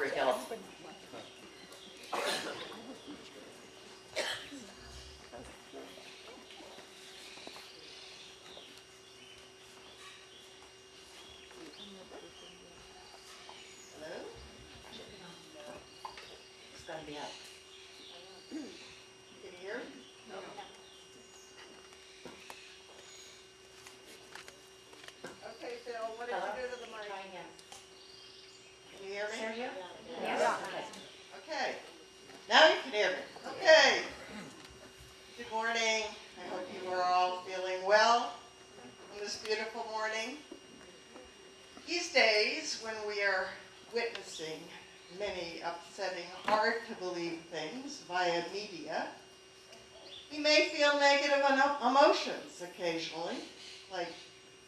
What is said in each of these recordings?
Calvary Hill. Hello? It's gotta be up. Can you hear? No. Okay, Phil, what did you do to the mic? Try again. Can you hear me? Sergio? Yes. Yeah. Okay. Now you can hear me. Okay. Good morning. I hope you are all feeling well on this beautiful morning. These days, when we are witnessing many upsetting, hard-to-believe things via media, we may feel negative emotions occasionally, like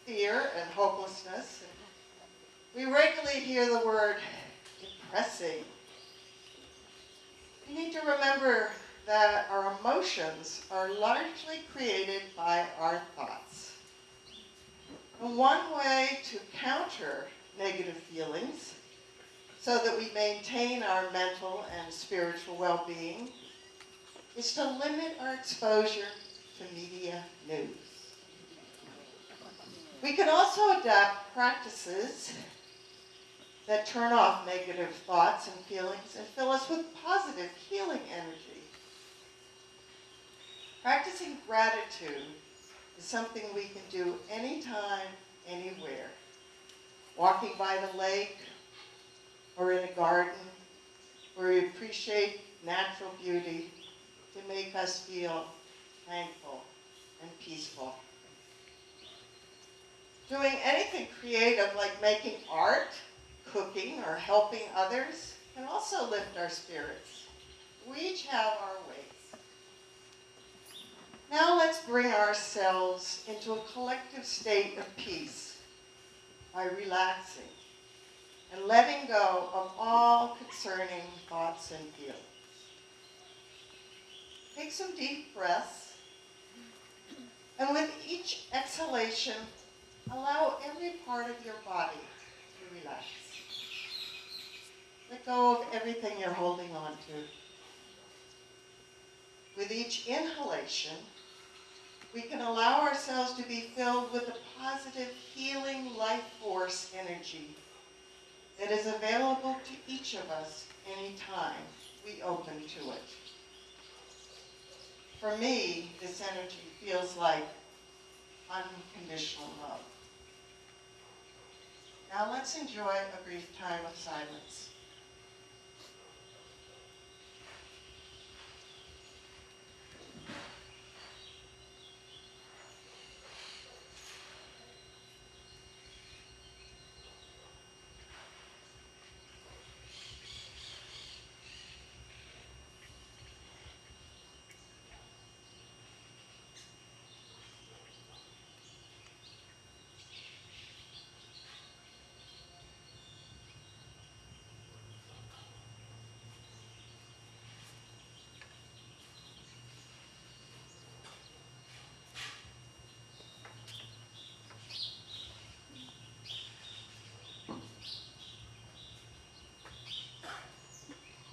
fear and hopelessness. We regularly hear the word depressing. We need to remember that our emotions are largely created by our thoughts. And one way to counter negative feelings so that we maintain our mental and spiritual well-being is to limit our exposure to media news. We can also adapt practices that turn off negative thoughts and feelings and fill us with positive, healing energy. Practicing gratitude is something we can do anytime, anywhere. Walking by the lake or in a garden where we appreciate natural beauty to make us feel thankful and peaceful. Doing anything creative like making art, cooking, or helping others can also lift our spirits. We each have our ways. Now let's bring ourselves into a collective state of peace by relaxing and letting go of all concerning thoughts and feelings. Take some deep breaths, and with each exhalation, allow every part of your body to relax. Let go of everything you're holding on to. With each inhalation, we can allow ourselves to be filled with the positive, healing life force energy that is available to each of us anytime we open to it. For me, this energy feels like unconditional love. Now let's enjoy a brief time of silence.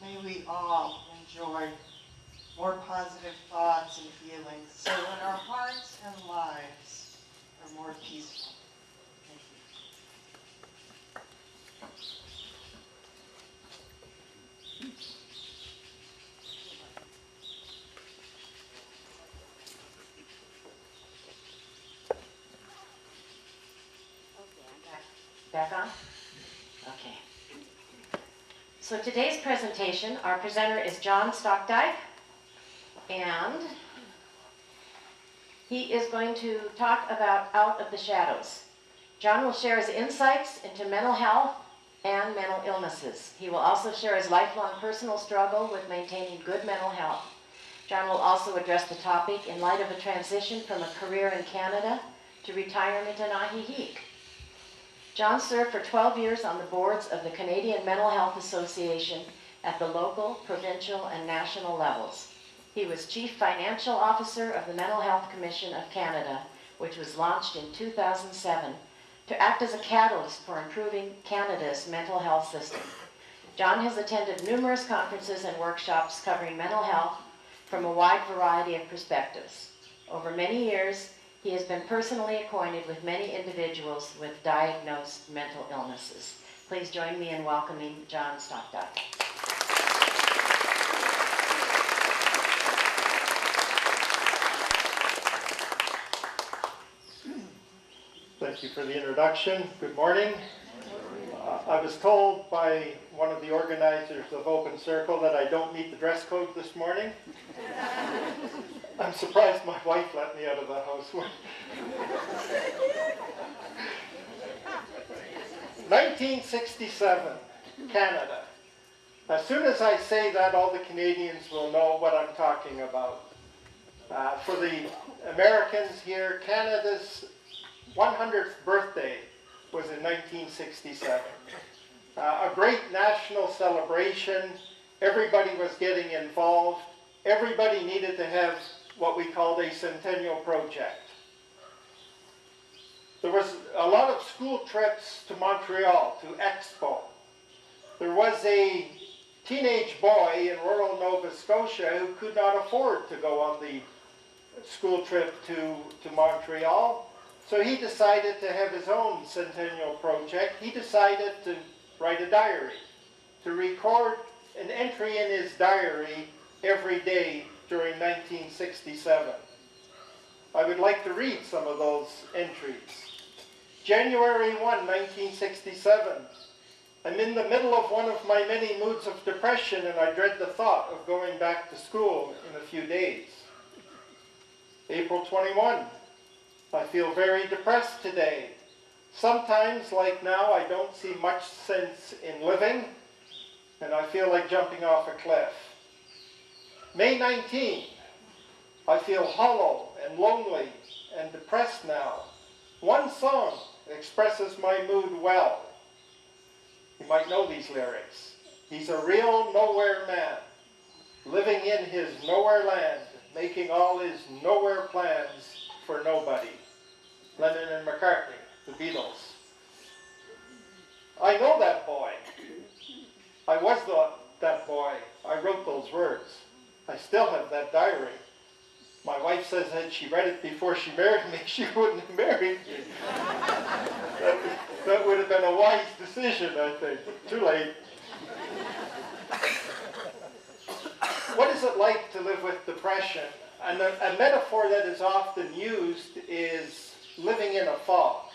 May we all enjoy more positive thoughts and feelings so that our hearts and lives are more peaceful. Thank you. Back on? Okay. So today's presentation, our presenter is John Stokdijk, and he is going to talk about Out of the Shadows. John will share his insights into mental health and mental illnesses. He will also share his lifelong personal struggle with maintaining good mental health. John will also address the topic in light of a transition from a career in Canada to retirement in Ajijic. John served for 12 years on the boards of the Canadian Mental Health Association at the local, provincial, and national levels. He was Chief Financial Officer of the Mental Health Commission of Canada, which was launched in 2007 to act as a catalyst for improving Canada's mental health system. John has attended numerous conferences and workshops covering mental health from a wide variety of perspectives. Over many years, he has been personally acquainted with many individuals with diagnosed mental illnesses. Please join me in welcoming John Stokdijk. Thank you for the introduction. Good morning. I was told by one of the organizers of Open Circle that I don't meet the dress code this morning. I'm surprised my wife let me out of the house. 1967, Canada. As soon as I say that, all the Canadians will know what I'm talking about. For the Americans here, Canada's 100th birthday was in 1967. A great national celebration. Everybody was getting involved. Everybody needed to have what we called a centennial project. There was a lot of school trips to Montreal, to Expo. There was a teenage boy in rural Nova Scotia who could not afford to go on the school trip to Montreal. So he decided to have his own centennial project. He decided to write a diary, to record an entry in his diary every day during 1967. I would like to read some of those entries. January 1, 1967. I'm in the middle of one of my many moods of depression, and I dread the thought of going back to school in a few days. April 21. I feel very depressed today. Sometimes, like now, I don't see much sense in living, and I feel like jumping off a cliff. May 19. I feel hollow and lonely and depressed now. One song expresses my mood well. You might know these lyrics. He's a real nowhere man, living in his nowhere land, making all his nowhere plans for nobody. Lennon and McCartney, the Beatles. I know that boy. I was that boy. I wrote those words. I still have that diary. My wife says that she read it before she married me. She wouldn't have married me. That would have been a wise decision, I think. Too late. What is it like to live with depression? And a metaphor that is often used is living in a fog.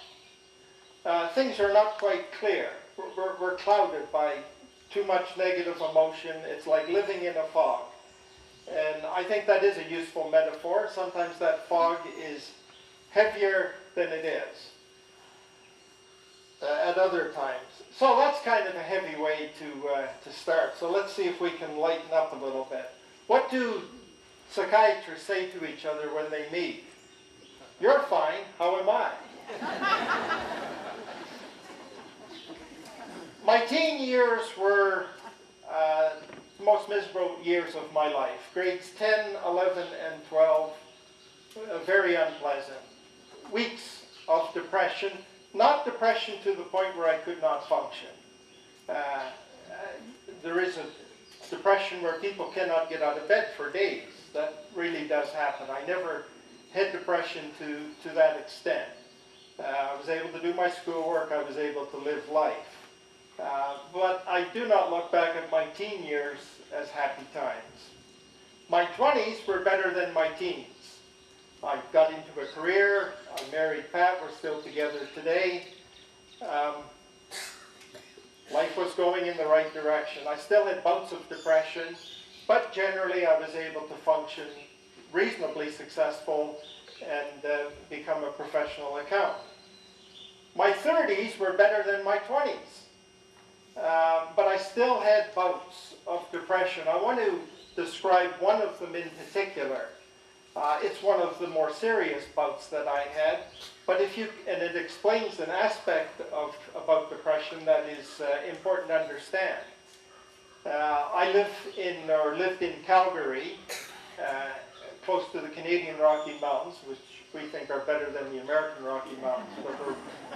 Things are not quite clear. We're clouded by too much negative emotion. It's like living in a fog. And I think that is a useful metaphor. Sometimes that fog is heavier than it is at other times. So that's kind of a heavy way to start. So let's see if we can lighten up a little bit. What do psychiatrists say to each other when they meet? You're fine, how am I? My teen years were the most miserable years of my life. Grades 10, 11, and 12, very unpleasant. Weeks of depression, not depression to the point where I could not function. There is a depression where people cannot get out of bed for days. That really does happen. I never had depression to that extent. I was able to do my schoolwork. I was able to live life. But I do not look back at my teen years as happy times. My 20s were better than my teens. I got into a career. I married Pat. We're still together today. Life was going in the right direction. I still had bouts of depression, but generally I was able to function reasonably successful and become a professional accountant. My 30s were better than my 20s, but I still had bouts of depression. I want to describe one of them in particular. It's one of the more serious bouts that I had, but and it explains an aspect about depression that is important to understand. I lived in Calgary, close to the Canadian Rocky Mountains, which we think are better than the American Rocky Mountains, but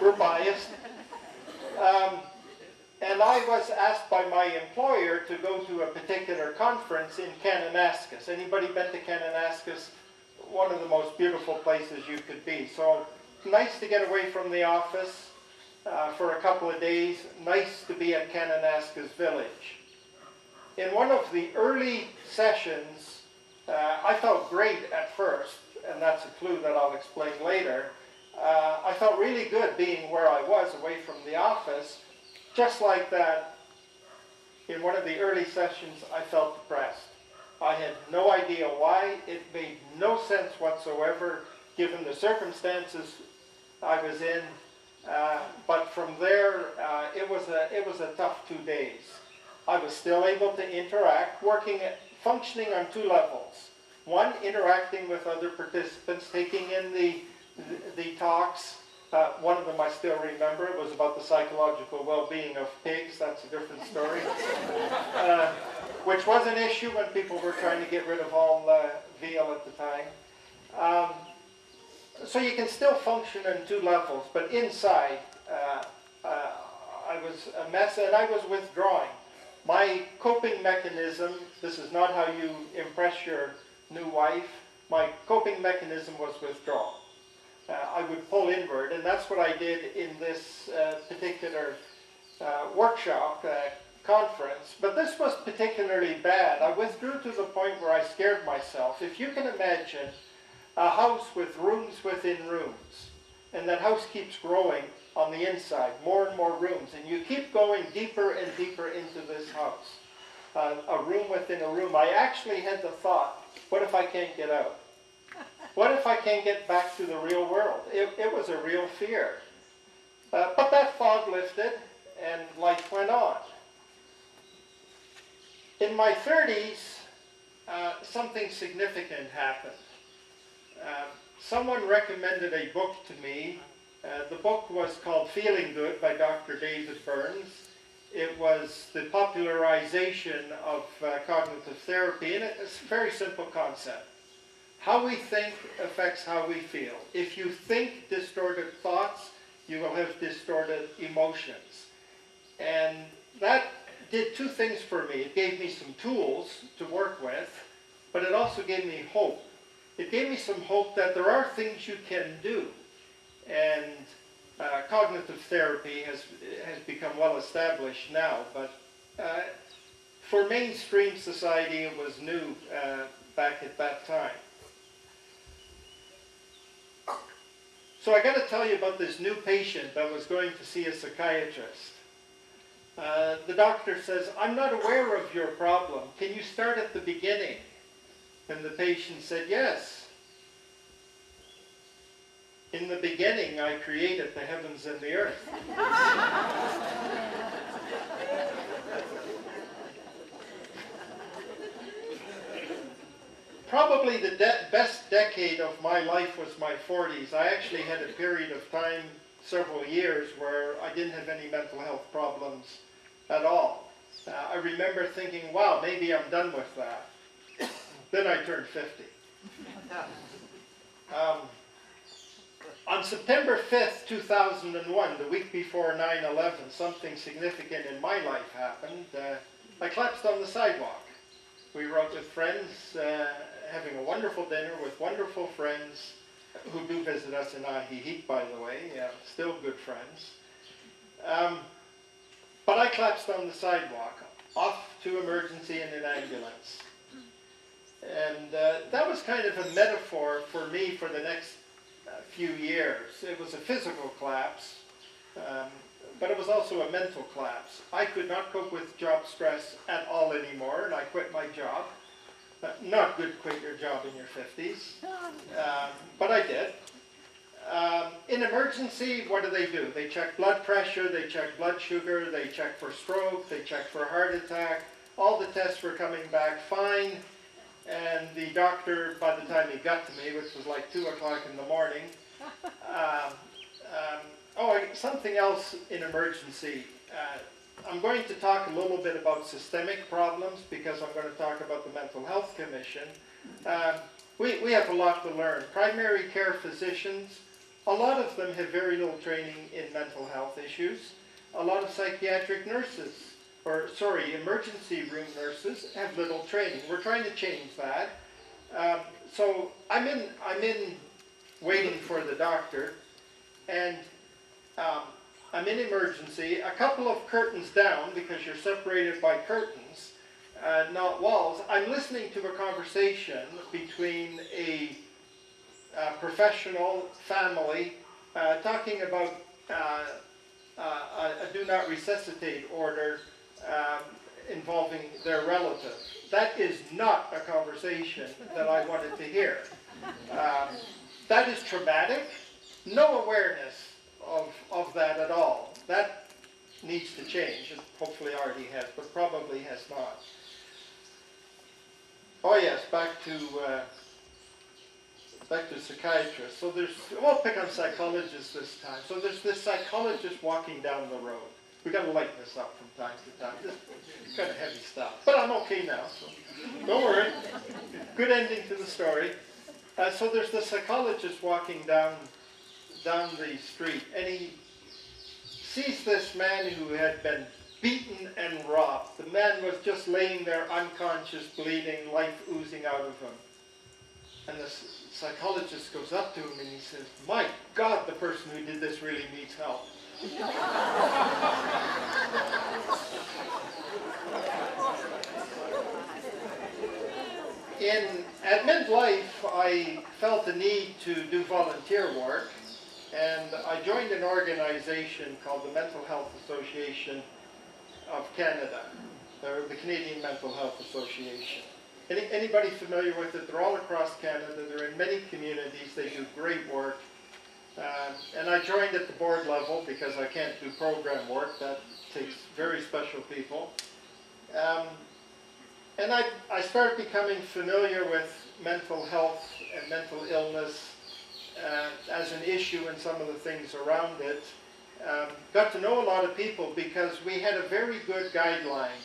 we're biased. And And I was asked by my employer to go to a particular conference in Kananaskis. Anybody been to Kananaskis? One of the most beautiful places you could be. So nice to get away from the office for a couple of days. Nice to be at Kananaskis Village. In one of the early sessions, I felt great at first, and that's a clue that I'll explain later. I felt really good being where I was, away from the office. Just like that, in one of the early sessions, I felt depressed. I had no idea why. It made no sense whatsoever, given the circumstances I was in. But from there, it was a tough 2 days. I was still able to interact, functioning on two levels. One, interacting with other participants, taking in the talks. One of them I still remember. It was about the psychological well-being of pigs. That's a different story. Which was an issue when people were trying to get rid of all veal at the time. So you can still function on two levels, but inside I was a mess and I was withdrawing. My coping mechanism, this is not how you impress your new wife, my coping mechanism was withdrawal. I would pull inward, and that's what I did in this particular workshop conference. But this was particularly bad. I withdrew to the point where I scared myself. If you can imagine a house with rooms within rooms, and that house keeps growing on the inside, more and more rooms, and you keep going deeper and deeper into this house, a room within a room. I actually had the thought, what if I can't get out? What if I can't get back to the real world? It was a real fear. But that fog lifted and life went on. In my 30s, something significant happened. Someone recommended a book to me. The book was called Feeling Good by Dr. David Burns. It was the popularization of cognitive therapy, and it's a very simple concept. How we think affects how we feel. If you think distorted thoughts, you will have distorted emotions. And that did two things for me. It gave me some tools to work with, but it also gave me hope. It gave me some hope that there are things you can do. And cognitive therapy has become well established now, but for mainstream society it was new back at that time. So I got to tell you about this new patient that was going to see a psychiatrist. The doctor says, I'm not aware of your problem. Can you start at the beginning? And the patient said, yes. In the beginning, I created the heavens and the earth. Probably the best decade of my life was my 40s. I actually had a period of time, several years, where I didn't have any mental health problems at all. I remember thinking, wow, maybe I'm done with that. Then I turned 50. On September 5th, 2001, the week before 9/11, something significant in my life happened. I collapsed on the sidewalk. We were out with friends, having a wonderful dinner with wonderful friends who do visit us in Ajijic, by the way, still good friends. But I collapsed on the sidewalk, off to emergency in an ambulance. And that was kind of a metaphor for me for the next few years. It was a physical collapse, but it was also a mental collapse. I could not cope with job stress at all anymore, and I quit my job. Not good to quit your job in your 50s, but I did. In emergency, what do? They check blood pressure, they check blood sugar, they check for stroke, they check for heart attack. All the tests were coming back fine, and the doctor, by the time he got to me, which was like 2 o'clock in the morning, something else in emergency. I'm going to talk a little bit about systemic problems because I'm going to talk about the Mental Health Commission. We have a lot to learn. Primary care physicians, a lot of them have very little training in mental health issues. a lot of psychiatric nurses, or sorry, emergency room nurses have little training. We're trying to change that. So I'm in waiting for the doctor, and I'm in emergency, a couple of curtains down, because you're separated by curtains, not walls. I'm listening to a conversation between a professional family talking about a do not resuscitate order involving their relative. That is not a conversation that I wanted to hear. That is traumatic. No awareness of that at all. That needs to change. It hopefully already has, but probably has not. Oh yes, back to psychiatrists. So we'll pick on psychologists this time. So there's this psychologist walking down the road. We've got to lighten this up from time to time. This is kind of heavy stuff. But I'm okay now, so don't worry. Good ending to the story. So there's the psychologist walking down the street, and he sees this man who had been beaten and robbed. The man was just laying there unconscious, bleeding, life oozing out of him. And the psychologist goes up to him and he says, "My God, the person who did this really needs help." At midlife, I felt the need to do volunteer work, and I joined an organization called the Mental Health Association of Canada, the Canadian Mental Health Association. Anybody familiar with it? They're all across Canada. They're in many communities. They do great work. And I joined at the board level because I can't do program work. That takes very special people. And I started becoming familiar with mental health and mental illness as an issue and some of the things around it. Got to know a lot of people because we had a very good guideline.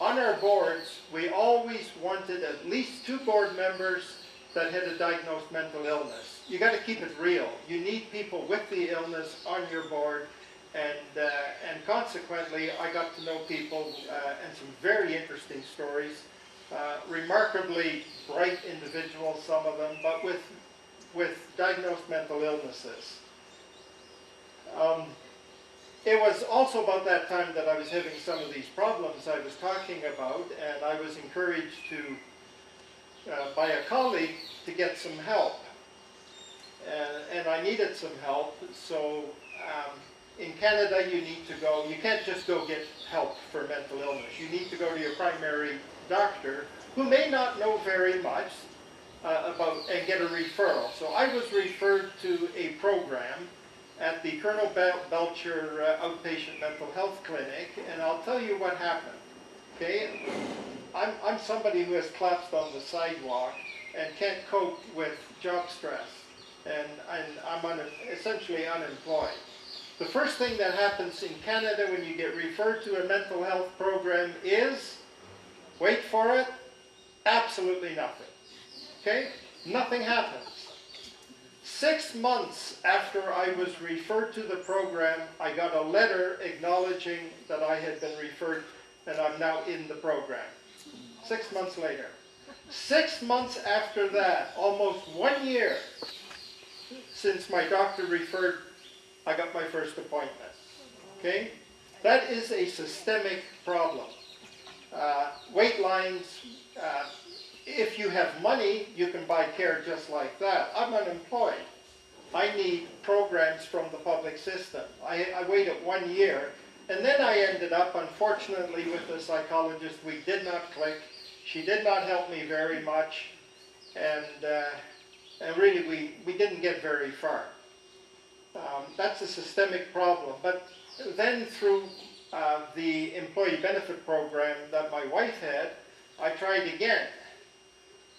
On our boards, we always wanted at least 2 board members that had a diagnosed mental illness. You got to keep it real. You need people with the illness on your board, and consequently, I got to know people and some very interesting stories. Remarkably bright individuals, some of them, but with diagnosed mental illnesses. It was also about that time that I was having some of these problems I was talking about, and I was encouraged by a colleague to get some help. And I needed some help, so in Canada you need to go, you can't just go get help for mental illness. You need to go to your primary doctor, who may not know very much about, and get a referral. So I was referred to a program at the Colonel Belcher Outpatient Mental Health Clinic, and I'll tell you what happened. Okay, I'm somebody who has collapsed on the sidewalk and can't cope with job stress, and I'm essentially unemployed. The first thing that happens in Canada when you get referred to a mental health program is, wait for it, absolutely nothing. Okay? Nothing happens. 6 months after I was referred to the program, I got a letter acknowledging that I had been referred and I'm now in the program. 6 months later. 6 months after that, almost 1 year since my doctor referred, I got my first appointment. Okay? That is a systemic problem. Wait lines, if you have money, you can buy care just like that. I'm unemployed. I need programs from the public system. I waited 1 year, and then I ended up, unfortunately, with a psychologist. We did not click. She did not help me very much, and really we didn't get very far. That's a systemic problem. But then through the employee benefit program that my wife had, I tried again.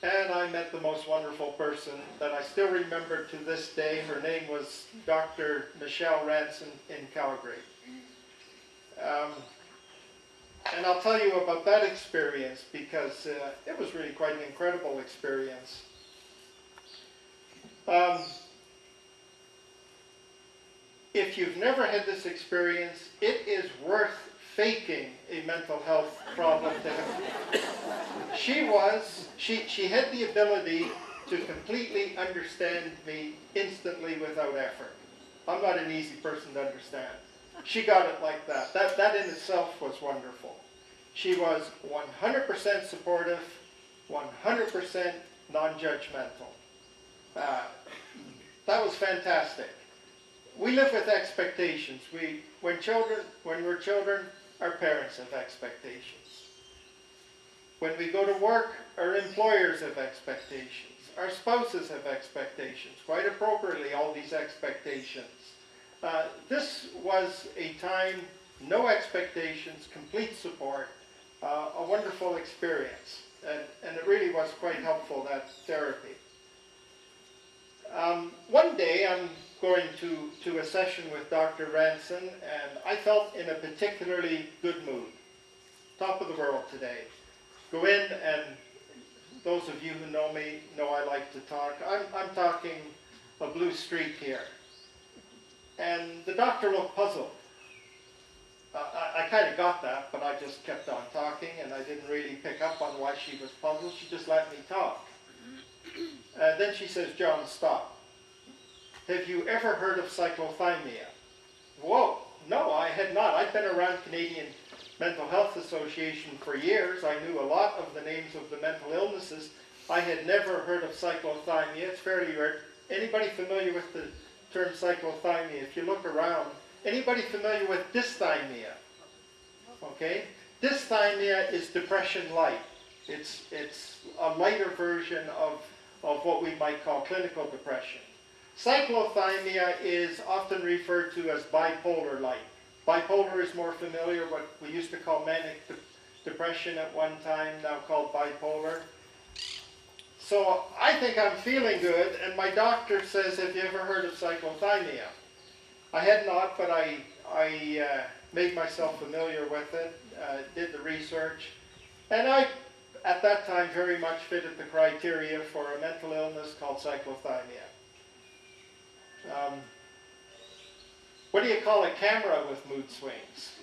And I met the most wonderful person that I still remember to this day. Her name was Dr. Michelle Ranson in Calgary. And I'll tell you about that experience because it was really quite an incredible experience. if you've never had this experience, it is worth faking a mental health problem to have. She had the ability to completely understand me instantly without effort. I'm not an easy person to understand. She got it like that. That in itself was wonderful. She was 100% supportive, 100% non-judgmental. That was fantastic. We live with expectations. When we're children, our parents have expectations. When we go to work, our employers have expectations. Our spouses have expectations. Quite appropriately, all these expectations. This was a time, no expectations, complete support, a wonderful experience. And it really was quite helpful, that therapy. One day I'm going to a session with Dr. Ranson, and I felt in a particularly good mood. Top of the world today. Go in, and those of you who know me know I like to talk. I'm talking a blue streak here. And the doctor looked puzzled. I kind of got that, but I just kept on talking, and I didn't really pick up on why she was puzzled. She just let me talk. Then she says, "John, stop. Have you ever heard of cyclothymia?" Whoa, no, I had not. I'd been around Canadian Mental Health Association for years. I knew a lot of the names of the mental illnesses. I had never heard of cyclothymia. It's fairly rare. Anybody familiar with the term cyclothymia? If you look around, anybody familiar with dysthymia? Okay, dysthymia is depression light. It's a lighter version of what we might call clinical depression. Cyclothymia is often referred to as bipolar light. Bipolar is more familiar, what we used to call manic depression at one time, now called bipolar. So I think I'm feeling good, and my doctor says, "Have you ever heard of cyclothymia?" I had not, but I made myself familiar with it, did the research, and I, at that time, very much fitted the criteria for a mental illness called cyclothymia. What do you call a camera with mood swings?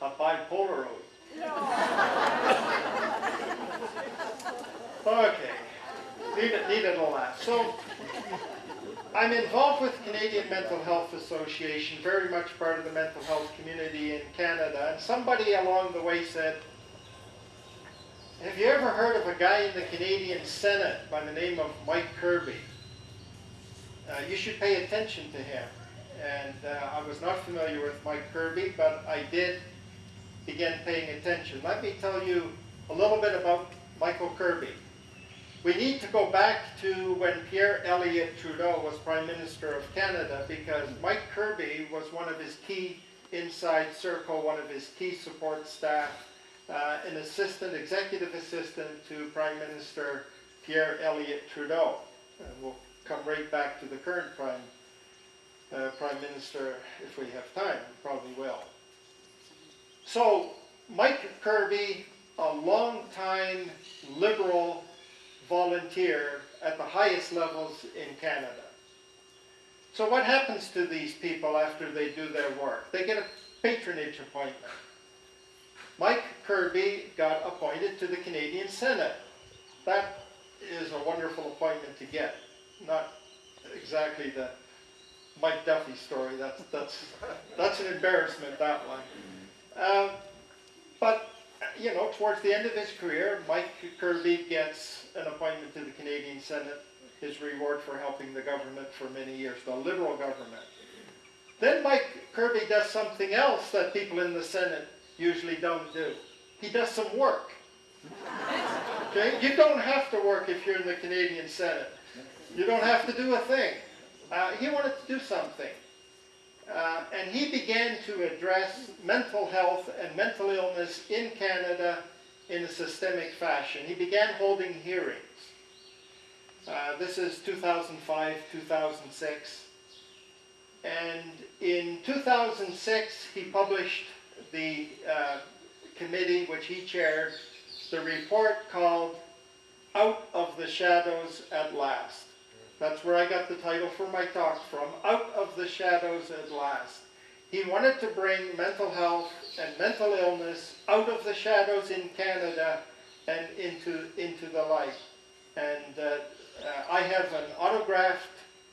A bipolaroid. Okay, needed a laugh. So, I'm involved with Canadian Mental Health Association, very much part of the mental health community in Canada, and somebody along the way said, "Have you ever heard of a guy in the Canadian Senate by the name of Mike Kirby? You should pay attention to him." And I was not familiar with Mike Kirby, but I did begin paying attention. Let me tell you a little bit about Michael Kirby. We need to go back to when Pierre Elliott Trudeau was Prime Minister of Canada, because Mike Kirby was one of his key inside circle, one of his key support staff, an executive assistant to Prime Minister Pierre Elliott Trudeau. And we'll come right back to the current Prime Minister if we have time. We probably will. So Mike Kirby, a long-time Liberal volunteer at the highest levels in Canada. So what happens to these people after they do their work? They get a patronage appointment. Mike Kirby got appointed to the Canadian Senate. That is a wonderful appointment to get. Not exactly the Mike Duffy story. That's an embarrassment, that one. But you know, towards the end of his career, Mike Kirby gets an appointment to the Canadian Senate, his reward for helping the government for many years, the Liberal government. Then Mike Kirby does something else that people in the Senate usually don't do. He does some work. Okay? You don't have to work if you're in the Canadian Senate. You don't have to do a thing. He wanted to do something. And he began to address mental health and mental illness in Canada in a systemic fashion. He began holding hearings. This is 2005, 2006. And in 2006, he published the committee which he chaired, the report called "Out of the Shadows at Last." That's where I got the title for my talk from, Out of the Shadows at Last. He wanted to bring mental health and mental illness out of the shadows in Canada and into the light. And I have an autographed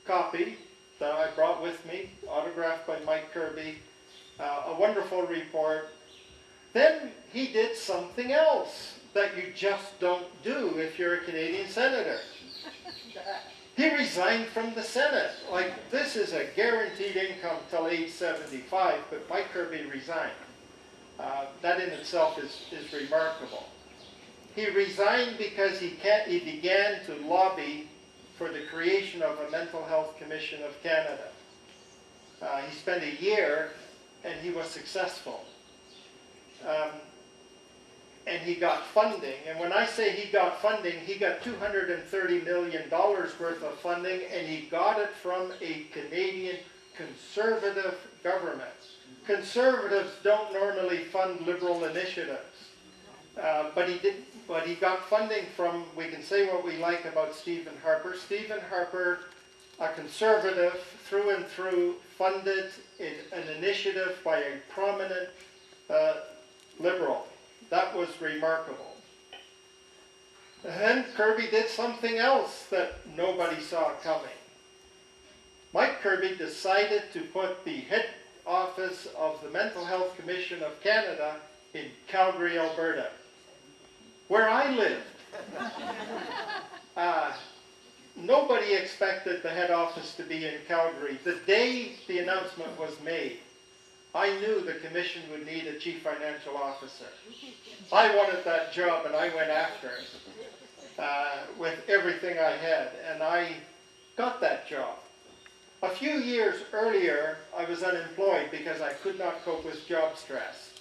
copy that I brought with me, autographed by Mike Kirby, a wonderful report. Then he did something else that you just don't do if you're a Canadian senator. He resigned from the Senate. Like, this is a guaranteed income till age 75, but Mike Kirby resigned. That in itself is remarkable. He resigned because he began to lobby for the creation of a Mental Health Commission of Canada. He spent a year, and he was successful. And he got funding. And when I say he got funding, he got $230 million worth of funding, and he got it from a Canadian conservative government. Conservatives don't normally fund liberal initiatives. But he got funding from, we can say what we like about Stephen Harper. Stephen Harper, a conservative through and through, funded an initiative by a prominent liberal. That was remarkable. And then Kirby did something else that nobody saw coming. Mike Kirby decided to put the head office of the Mental Health Commission of Canada in Calgary, Alberta, where I lived. Nobody expected the head office to be in Calgary. The day the announcement was made, I knew the commission would need a chief financial officer. I wanted that job, and I went after it with everything I had, and I got that job. A few years earlier, I was unemployed because I could not cope with job stress.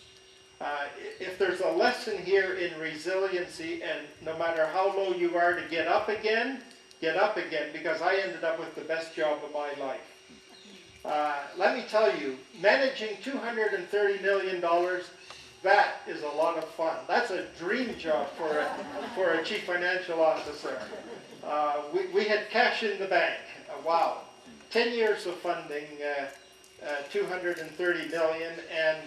If there's a lesson here in resiliency, and no matter how low you are, to get up again, because I ended up with the best job of my life. Let me tell you, managing $230 million, that is a lot of fun. That's a dream job for a chief financial officer. We had cash in the bank. Wow. 10 years of funding, $230 million, and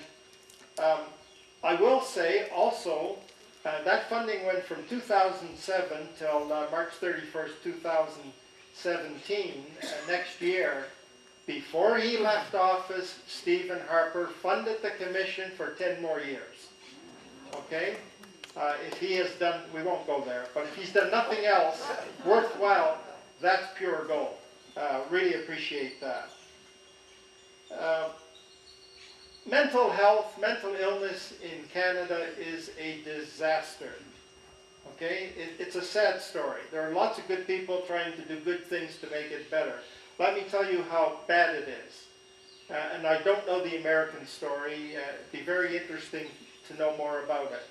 I will say also, that funding went from 2007 till March 31st, 2017, next year. Before he left office, Stephen Harper funded the commission for 10 more years. Okay? If he has done, we won't go there, but if he's done nothing else worthwhile, that's pure gold. Really appreciate that. Mental health, mental illness in Canada is a disaster. Okay? It's a sad story. There are lots of good people trying to do good things to make it better. Let me tell you how bad it is. And I don't know the American story. It'd be very interesting to know more about it.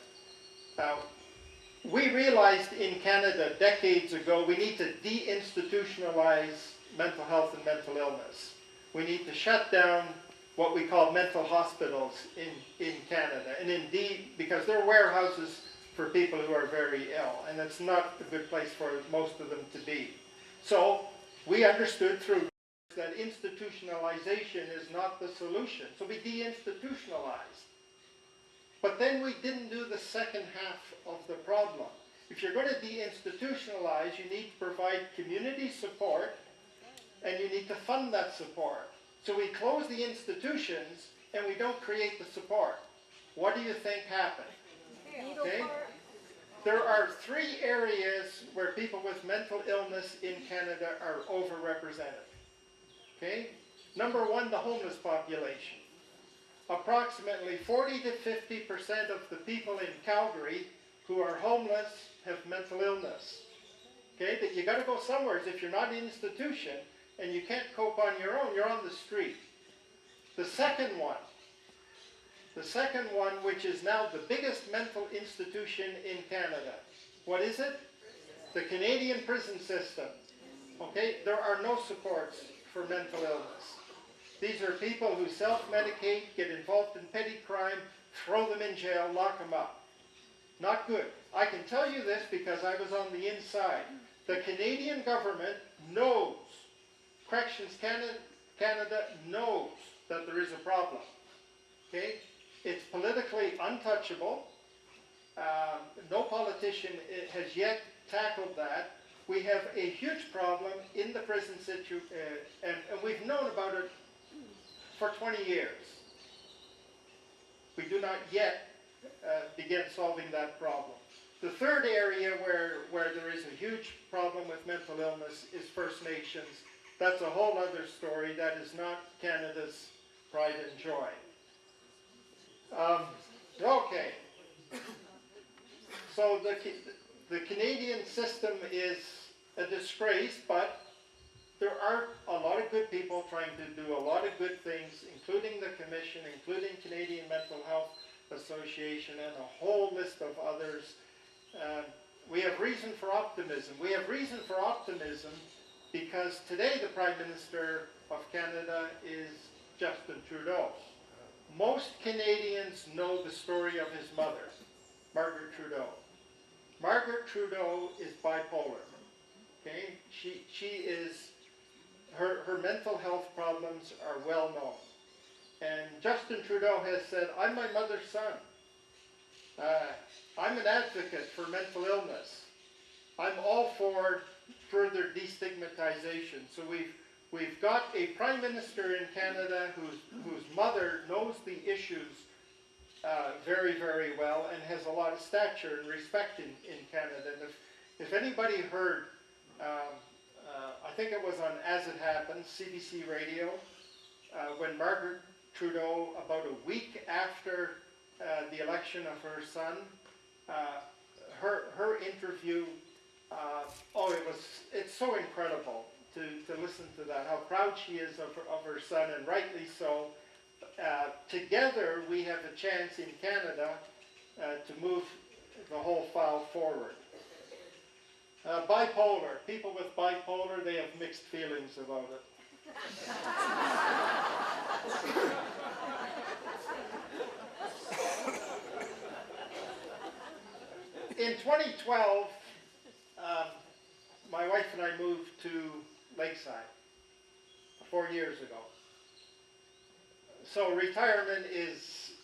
We realized in Canada decades ago we need to deinstitutionalize mental health and mental illness. We need to shut down what we call mental hospitals in Canada. And indeed, because they're warehouses for people who are very ill, and it's not a good place for most of them to be. So we understood through that institutionalization is not the solution. So we deinstitutionalized. But then we didn't do the second half of the problem. If you're going to deinstitutionalize, you need to provide community support, and you need to fund that support. So we close the institutions, and we don't create the support. What do you think happened? Okay? There are 3 areas where people with mental illness in Canada are overrepresented. Okay? Number 1, the homeless population. Approximately 40 to 50% of the people in Calgary who are homeless have mental illness. Okay? That you got to go somewhere. If you're not in an institution and you can't cope on your own, you're on the street. The second one, which is now the biggest mental institution in Canada. What is it? The Canadian prison system. Okay? There are no supports for mental illness. These are people who self-medicate, get involved in petty crime, throw them in jail, lock them up. Not good. I can tell you this because I was on the inside. The Canadian government knows, Corrections Canada knows that there is a problem. Okay? It's politically untouchable. No politician has yet tackled that. We have a huge problem in the prison situation, and we've known about it for 20 years. We do not yet begin solving that problem. The third area where there is a huge problem with mental illness is First Nations. That's a whole other story. That is not Canada's pride and joy. Okay. So the Canadian system is a disgrace, but there are a lot of good people trying to do a lot of good things, including the Commission, including Canadian Mental Health Association, and a whole list of others. We have reason for optimism. We have reason for optimism because today the Prime Minister of Canada is Justin Trudeau. Most Canadians know the story of his mother, Margaret Trudeau. Margaret Trudeau is bipolar. Okay, she is her mental health problems are well known, and Justin Trudeau has said, "I'm my mother's son. I'm an advocate for mental illness. I'm all for further destigmatization." So we've got a Prime Minister in Canada whose mother knows the issues very, very well and has a lot of stature and respect in Canada. And if anybody heard, I think it was on As It Happens, CBC Radio, when Margaret Trudeau, about a week after the election of her son, her interview, it's so incredible to listen to that, how proud she is of her son, and rightly so. Together we have a chance in Canada to move the whole file forward. Bipolar. People with bipolar, they have mixed feelings about it. In 2012, my wife and I moved to Lakeside 4 years ago. So retirement is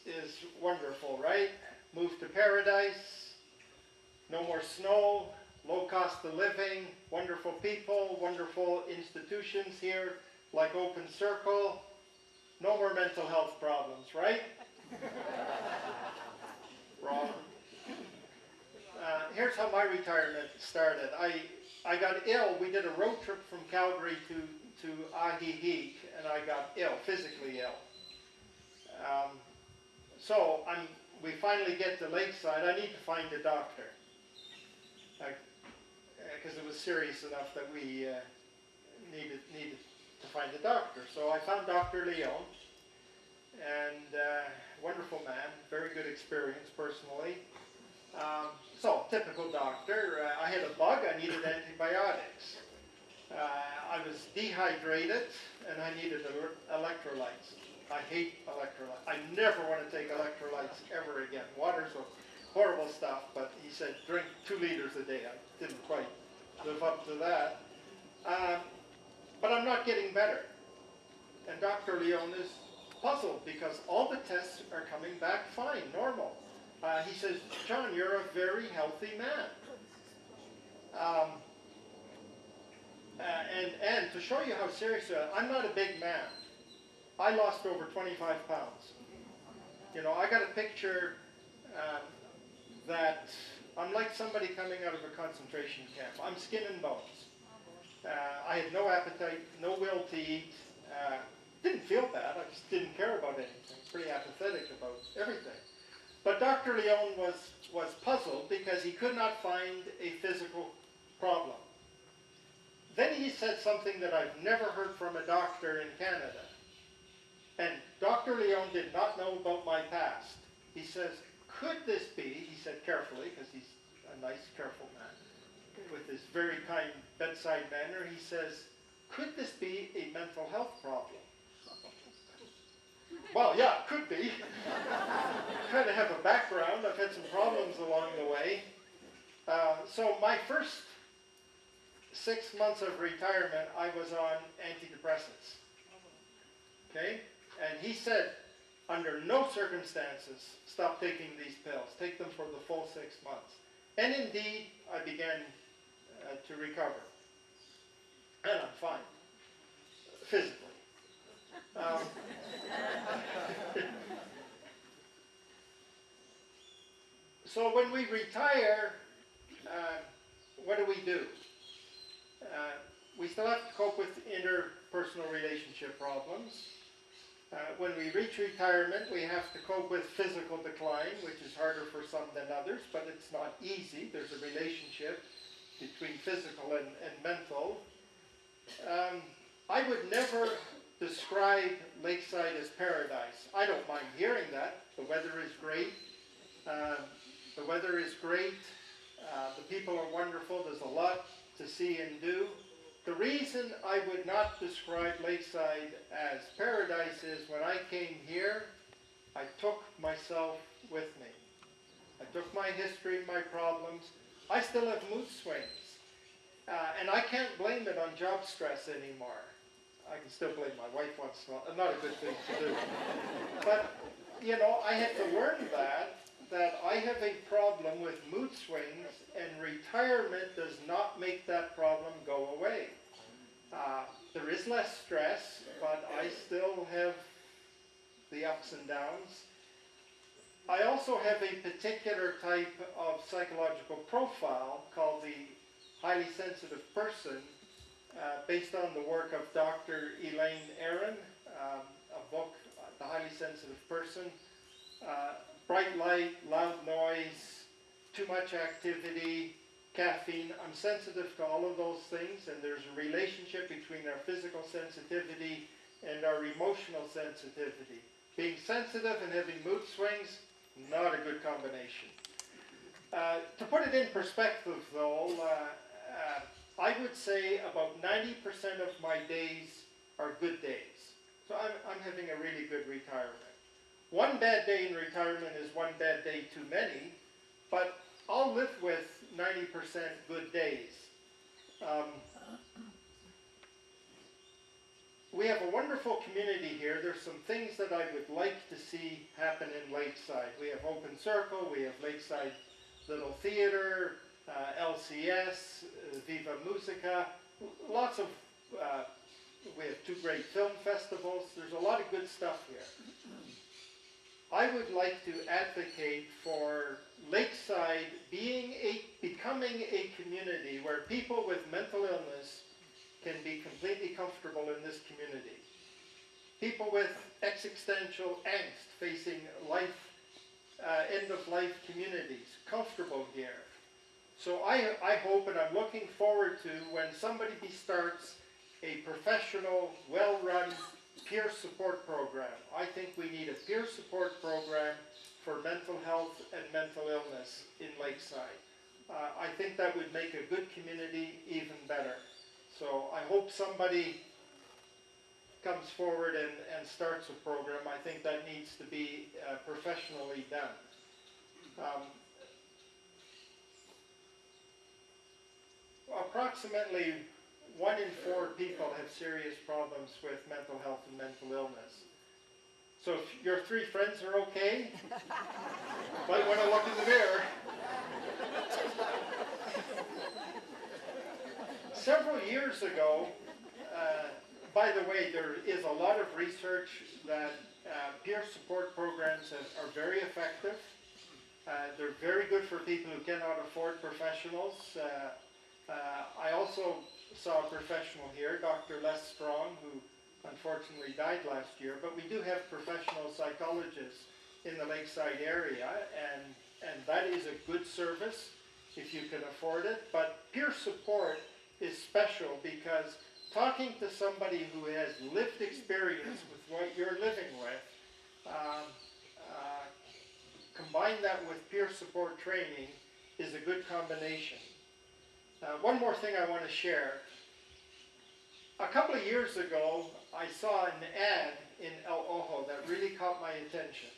wonderful, right? Move to paradise, no more snow, low cost of living, wonderful people, wonderful institutions here, like Open Circle, no more mental health problems, right? Wrong. Here's how my retirement started. I got ill. We did a road trip from Calgary to Ajijic, and I got ill, physically ill. So we finally get to Lakeside. I need to find a doctor because it was serious enough that we needed to find a doctor. So I found Dr. Leon, and wonderful man, very good experience personally. So, typical doctor. I had a bug, I needed antibiotics. I was dehydrated, and I needed electrolytes. I hate electrolytes. I never want to take electrolytes ever again. Water's a horrible stuff, but he said drink 2 liters a day. I didn't quite live up to that. But I'm not getting better. And Dr. Leon is puzzled because all the tests are coming back fine, normal. He says, "John, you're a very healthy man." And to show you how serious I'm not a big man. I lost over 25 pounds. You know, I got a picture that I'm like somebody coming out of a concentration camp. I'm skin and bones. I had no appetite, no will to eat. Didn't feel bad. I just didn't care about anything. Pretty apathetic about everything. But Dr. Leon was puzzled because he could not find a physical problem. Then he said something that I've never heard from a doctor in Canada. And Dr. Leon did not know about my past. He says, "Could this be," he said carefully, because he's a nice, careful man, with this very kind bedside manner, he says, "Could this be a mental health problem?" Well, yeah, it could be. Kind of have a background. I've had some problems along the way. So my first 6 months of retirement, I was on antidepressants. Okay? And he said, under no circumstances, stop taking these pills. Take them for the full 6 months. And indeed, I began to recover. And I'm fine, physically. So when we retire, what do? We still have to cope with interpersonal relationship problems. When we reach retirement, we have to cope with physical decline, which is harder for some than others, but it's not easy. There's a relationship between physical and mental. I would never describe Lakeside as paradise. I don't mind hearing that. The weather is great. The people are wonderful. There's a lot to see and do. The reason I would not describe Lakeside as paradise is when I came here, I took myself with me. I took my history, my problems. I still have mood swings. And I can't blame it on job stress anymore. I can still blame my wife once in a while. Not a good thing to do. But, you know, I had to learn that I have a problem with mood swings, and retirement does not make that problem go away. There is less stress, but I still have the ups and downs. I also have a particular type of psychological profile called the highly sensitive person, based on the work of Dr. Elaine Aron, a book, The Highly Sensitive Person. Bright light, loud noise, too much activity, caffeine. I'm sensitive to all of those things, and there's a relationship between our physical sensitivity and our emotional sensitivity. Being sensitive and having mood swings, not a good combination. To put it in perspective, though, I would say about 90% of my days are good days. So I'm having a really good retirement. One bad day in retirement is one bad day too many, but I'll live with 90% good days. We have a wonderful community here. There's some things that I would like to see happen in Lakeside. We have Open Circle, we have Lakeside Little Theater, LCS, Viva Musica, lots of, we have 2 great film festivals. There's a lot of good stuff here. I would like to advocate for Lakeside becoming a community where people with mental illness can be completely comfortable in this community. People with existential angst facing life, end-of-life communities, comfortable here. So I hope, and I'm looking forward to, when somebody starts a professional, well-run peer support program. I think we need a peer support program for mental health and mental illness in Lakeside. I think that would make a good community even better. So I hope somebody comes forward and starts a program. I think that needs to be professionally done. Approximately 1 in 4 people have serious problems with mental health and mental illness. So if your 3 friends are okay, might want to look in the mirror. Several years ago, by the way, there is a lot of research that peer support programs are very effective. They're very good for people who cannot afford professionals. I also saw a professional here, Dr. Les Strong, who unfortunately died last year, but we do have professional psychologists in the Lakeside area, and that is a good service if you can afford it. But peer support is special because talking to somebody who has lived experience with what you're living with, combine that with peer support training is a good combination. One more thing I want to share. A couple of years ago, I saw an ad in El Ojo that really caught my attention.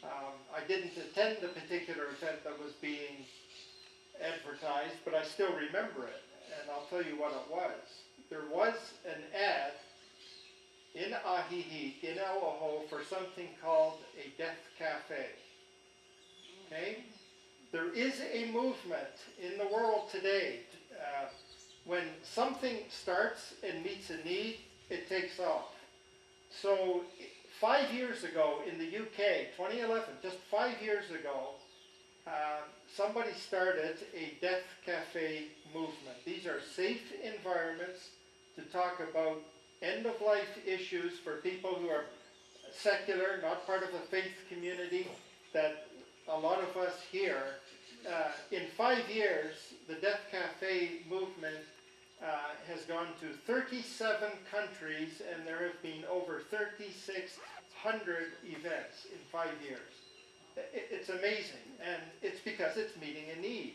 I didn't attend the particular event that was being advertised, but I still remember it. and I'll tell you what it was. There was an ad in Ajijic, in El for something called a death cafe. Okay? There is a movement in the world today. When something starts and meets a need, it takes off. So 5 years ago in the UK, 2011, just 5 years ago, somebody started a death cafe movement. These are safe environments to talk about end-of-life issues for people who are secular, not part of a faith community, that a lot of us here. In 5 years, the Death Cafe movement has gone to 37 countries, and there have been over 3,600 events in 5 years. It's amazing, and it's because it's meeting a need.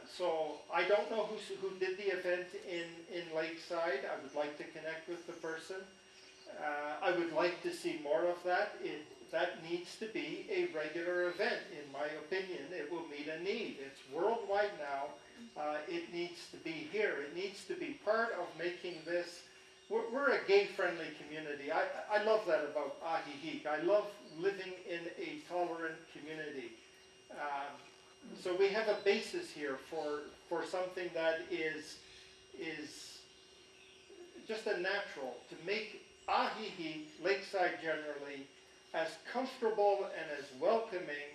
So I don't know who did the event in Lakeside. I would like to connect with the person. I would like to see more of that. That needs to be a regular event, in my opinion. It will meet a need. It's worldwide now. It needs to be here. It needs to be part of making this. We're a gay-friendly community. I love that about Ajijic. I love living in a tolerant community. So we have a basis here for something that is just a natural, to make Ajijic, Lakeside generally, as comfortable and as welcoming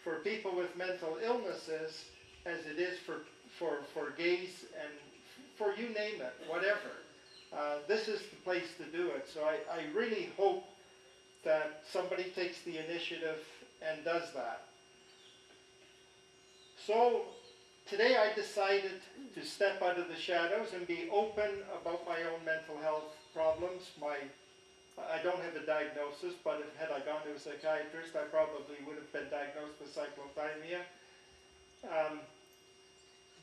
for people with mental illnesses as it is for gays and for you name it, whatever. This is the place to do it. So I really hope that somebody takes the initiative and does that. So today I decided to step out of the shadows and be open about my own mental health problems. I don't have a diagnosis, but had I gone to a psychiatrist, I probably would have been diagnosed with cyclothymia.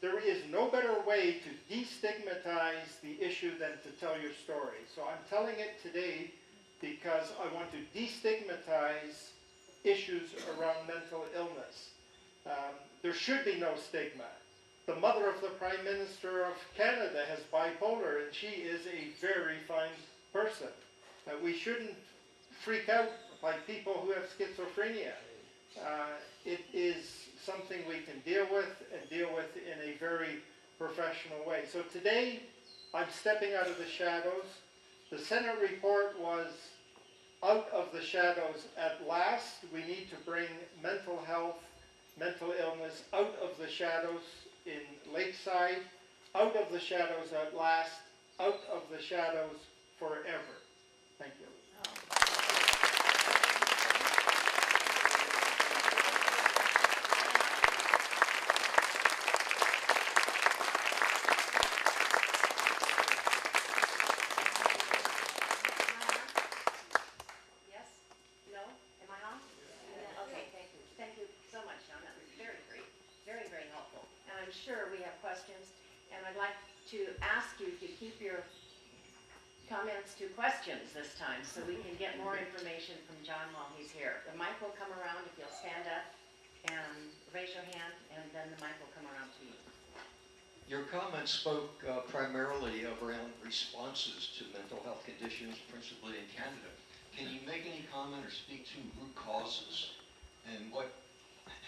There is no better way to destigmatize the issue than to tell your story. So I'm telling it today because I want to destigmatize issues around mental illness. There should be no stigma. The mother of the Prime Minister of Canada has bipolar, and she is a very fine person. We shouldn't freak out by people who have schizophrenia. It is something we can deal with, and deal with in a very professional way. So today, I'm stepping out of the shadows. The Senate report was out of the shadows at last. We need to bring mental health, mental illness out of the shadows in Lakeside, out of the shadows at last, out of the shadows forever. Thank you. Yes? No? Am I on? Okay, thank you. Thank you so much, John. That was very great. Very, very helpful. And I'm sure we have questions, and I'd like to ask you to keep your comments to questions this time, so we can get more information from John while he's here. The mic will come around if you'll stand up and raise your hand, and then the mic will come around to you. Your comments spoke primarily around responses to mental health conditions, principally in Canada. Can you make any comment or speak to root causes and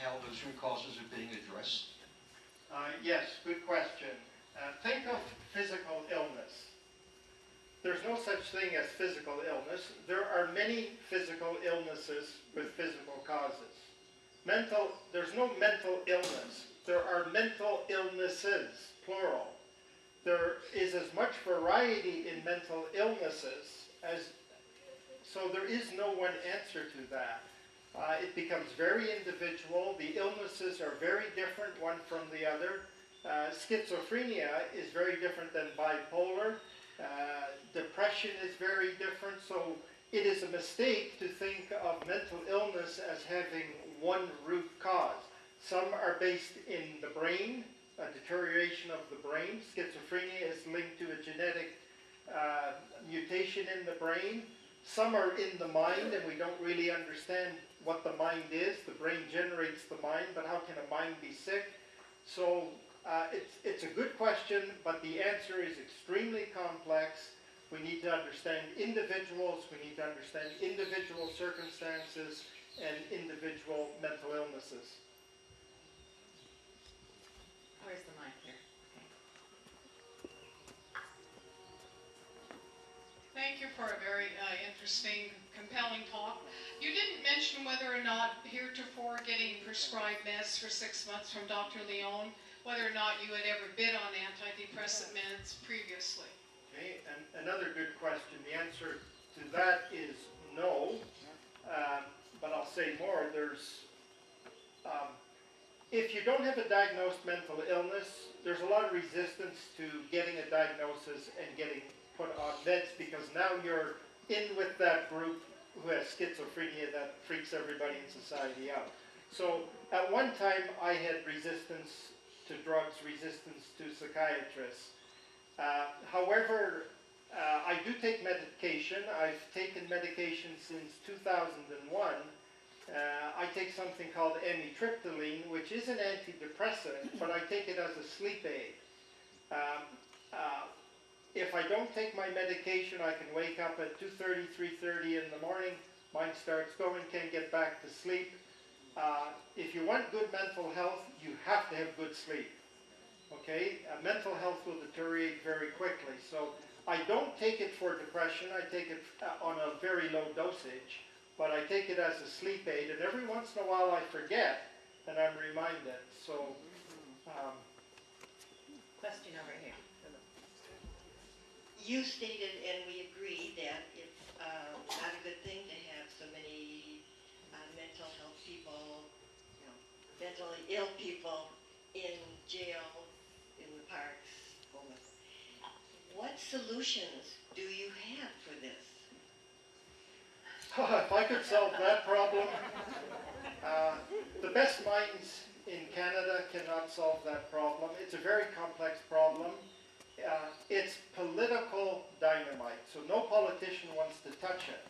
how those root causes are being addressed? Yes, good question. Think of physical illness. There's no such thing as physical illness. There are many physical illnesses with physical causes. There's no mental illness. There are mental illnesses, plural. There is as much variety in mental illnesses so there is no one answer to that. It becomes very individual. The illnesses are very different one from the other. Schizophrenia is very different than bipolar. Depression is very different, so it is a mistake to think of mental illness as having one root cause. Some are based in the brain, a deterioration of the brain. Schizophrenia is linked to a genetic mutation in the brain. Some are in the mind, and we don't really understand what the mind is. The brain generates the mind, but how can a mind be sick? So It's a good question, but the answer is extremely complex. We need to understand individuals, we need to understand individual circumstances and individual mental illnesses. Where's the mic here? Thank you for a very interesting, compelling talk. You didn't mention whether or not heretofore getting prescribed meds for 6 months from Dr. Leon, whether or not you had ever been on antidepressant meds previously. Okay, and another good question. The answer to that is no, but I'll say more. If you don't have a diagnosed mental illness, there's a lot of resistance to getting a diagnosis and getting put on meds because now you're in with that group who has schizophrenia that freaks everybody in society out. So at one time I had resistance to drugs, resistance to psychiatrists. However, I do take medication. I've taken medication since 2001. I take something called amitriptyline, which is an antidepressant, but I take it as a sleep aid. If I don't take my medication, I can wake up at 2:30, 3:30 in the morning. Mind starts going, can't get back to sleep. If you want good mental health, you have to have good sleep. Okay? Mental health will deteriorate very quickly. So I don't take it for depression. I take it on a very low dosage, but I take it as a sleep aid. And every once in a while I forget, and I'm reminded. So, Question over here. You stated, and we agree, that it's not a good thing to have so many mental health people, mentally ill people in jail, in the parks, homeless. What solutions do you have for this? if I could solve that problem, the best minds in Canada cannot solve that problem. It's a very complex problem. It's political dynamite, so no politician wants to touch it.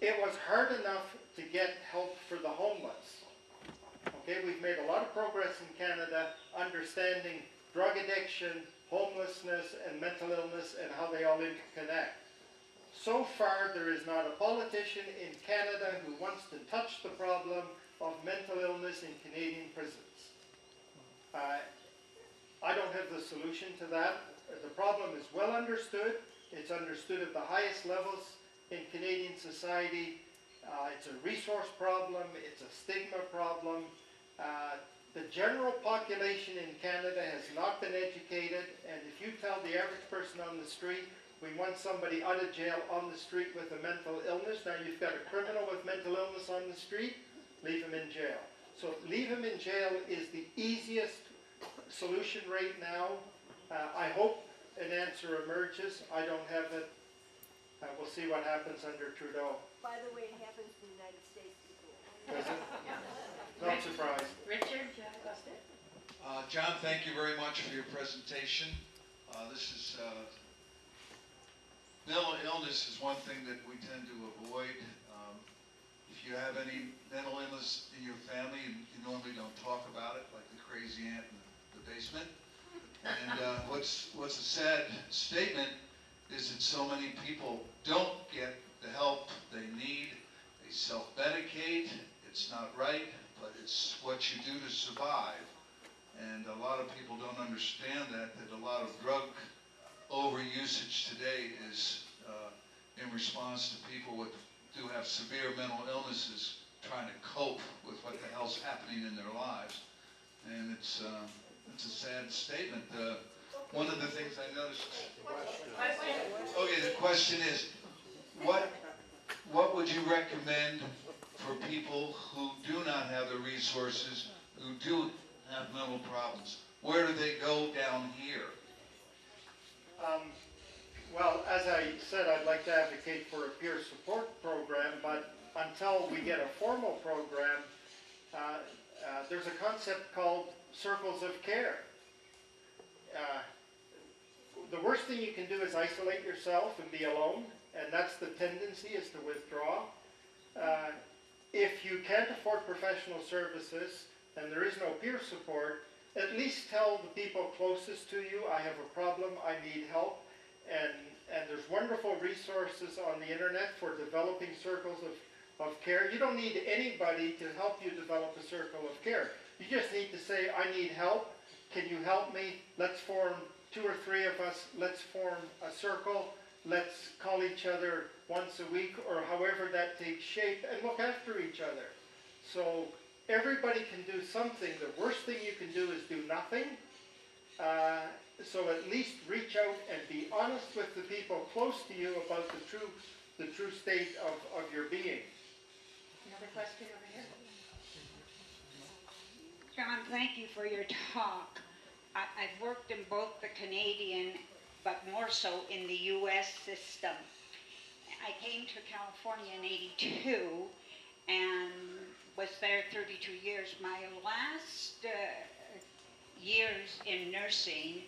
It was hard enough to get help for the homeless. Okay, we've made a lot of progress in Canada understanding drug addiction, homelessness, and mental illness and how they all interconnect. So far, there is not a politician in Canada who wants to touch the problem of mental illness in Canadian prisons. I don't have the solution to that. The problem is well understood. It's understood at the highest levels in Canadian society. It's a resource problem. It's a stigma problem. The general population in Canada has not been educated, and if you tell the average person on the street, we want somebody out of jail on the street with a mental illness, now you've got a criminal with mental illness on the street, leave him in jail. So leave him in jail is the easiest solution right now. I hope an answer emerges. I don't have it. We'll see what happens under Trudeau. By the way, it happens in the United States before. Does it? Not surprised. Richard, do you have a question? John, thank you very much for your presentation. This is mental illness is one thing that we tend to avoid. If you have any mental illness in your family, you normally don't talk about it, like the crazy aunt in the basement. And what's a sad statement is that so many people don't get the help they need. They self-medicate. It's not right, but it's what you do to survive. And a lot of people don't understand that a lot of drug overusage today is in response to people do have severe mental illnesses trying to cope with what the hell's happening in their lives. And it's a sad statement. One of the things I noticed... Okay, the question is, what would you recommend for people who do not have the resources, who do have mental problems? Where do they go down here? Well, as I said, I'd like to advocate for a peer support program, but until we get a formal program, there's a concept called circles of care. The worst thing you can do is isolate yourself and be alone, and that's the tendency, is to withdraw. If you can't afford professional services and there is no peer support, at least tell the people closest to you, I have a problem, I need help. And there's wonderful resources on the internet for developing circles of care. You don't need anybody to help you develop a circle of care. You just need to say, I need help. Can you help me? Let's form 2 or 3 of us. Let's form a circle. Let's call each other once a week or however that takes shape and look after each other. So everybody can do something. The worst thing you can do is do nothing. So at least reach out and be honest with the people close to you about the true state of your being. Another question over here? John, thank you for your talk. I've worked in both the Canadian, but more so in the U.S. system. I came to California in '82 and was there 32 years. My last years in nursing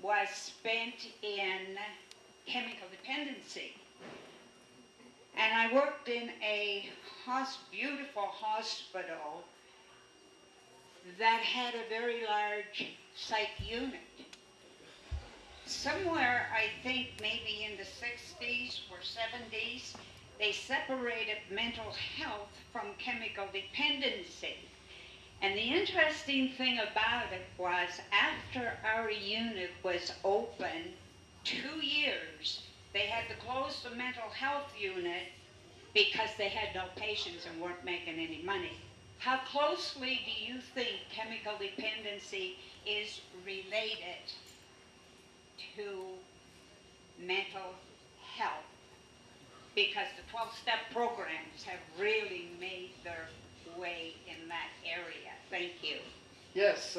was spent in chemical dependency. And I worked in a beautiful hospital that had a very large psych unit. Somewhere, I think maybe in the 60s or 70s, they separated mental health from chemical dependency. And the interesting thing about it was after our unit was open 2 years, they had to close the mental health unit because they had no patients and weren't making any money. How closely do you think chemical dependency is related to mental health? Because the 12-step programs have really made their way in that area. Thank you. Yes,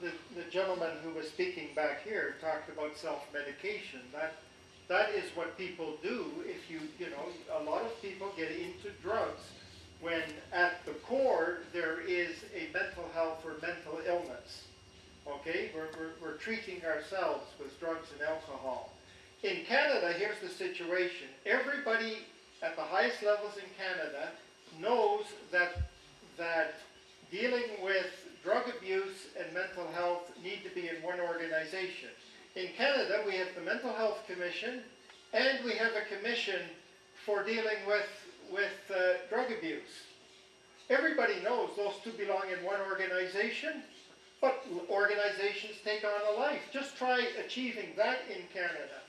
the gentleman who was speaking back here talked about self-medication. That is what people do if you know, a lot of people get into drugs when at the core there is a mental health or mental illness. Okay, we're treating ourselves with drugs and alcohol. In Canada, here's the situation. Everybody at the highest levels in Canada knows that dealing with drug abuse and mental health need to be in one organization. In Canada, we have the Mental Health Commission, and we have a commission for dealing with drug abuse. Everybody knows those two belong in one organization, but organizations take on a life. Just try achieving that in Canada.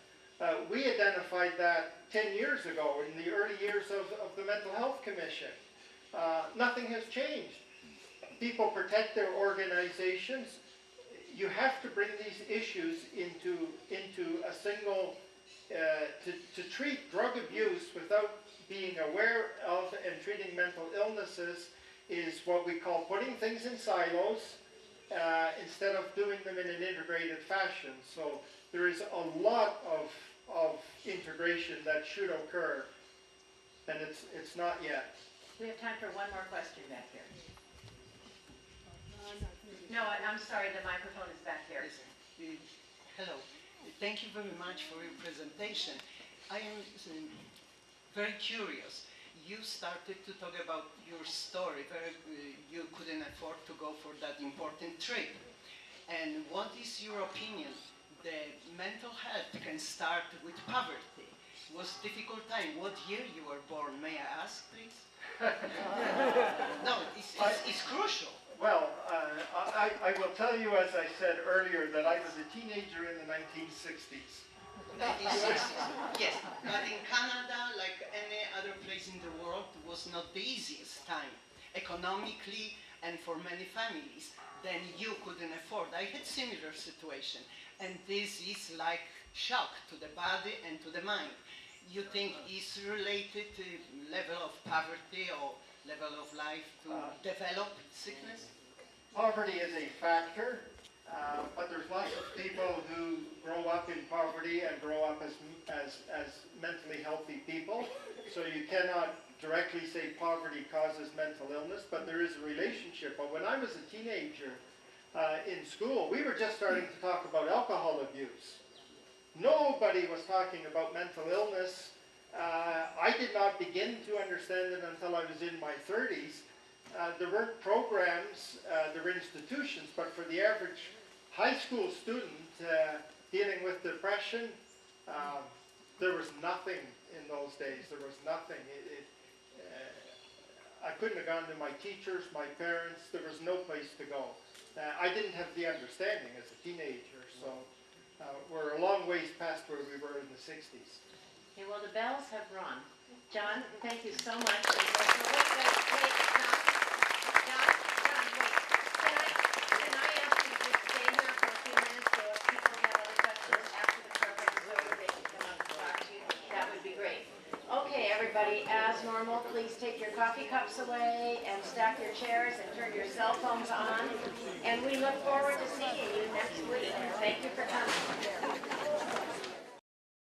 We identified that 10 years ago in the early years of the Mental Health Commission. Nothing has changed. People protect their organizations. You have to bring these issues into a single, to treat drug abuse without being aware of and treating mental illnesses is what we call putting things in silos instead of doing them in an integrated fashion. So there is a lot of integration that should occur, and it's not yet. We have time for one more question back here. No, I'm sorry, the microphone is back here. Hello. Thank you very much for your presentation. I am very curious. You started to talk about your story. You couldn't afford to go for that important trip. And what is your opinion? The mental health can start with poverty. It was a difficult time. What year you were born? May I ask, please? No, it's crucial. Well, I will tell you, as I said earlier, that I was a teenager in the 1960s. 1960s, yes. But in Canada, like any other place in the world, was not the easiest time, economically and for many families. Then you couldn't afford. I had similar situation. And this is like shock to the body and to the mind. You think it's related to level of poverty or level of life to develop sickness? Poverty is a factor, but there's lots of people who grow up in poverty and grow up as mentally healthy people. So you cannot directly say poverty causes mental illness, but there is a relationship. But when I was a teenager in school, we were just starting to talk about alcohol abuse. Nobody was talking about mental illness. I did not begin to understand it until I was in my 30s. there weren't programs, there were institutions, but for the average high school student dealing with depression, there was nothing in those days. There was nothing. I couldn't have gone to my teachers, my parents. There was no place to go. I didn't have the understanding as a teenager, so we're a long ways past where we were in the 60s. Okay, well, the bells have rung. John, thank you so much. Wait, wait, John, wait. Can I ask you to just stay here for a few minutes so if people have other questions after the program is over, they can come up and talk to you? That would be great. Okay, everybody, as normal, please take your coffee cups away and stack your chairs and turn your cell phones on. And we look forward to seeing you next week. Thank you for coming.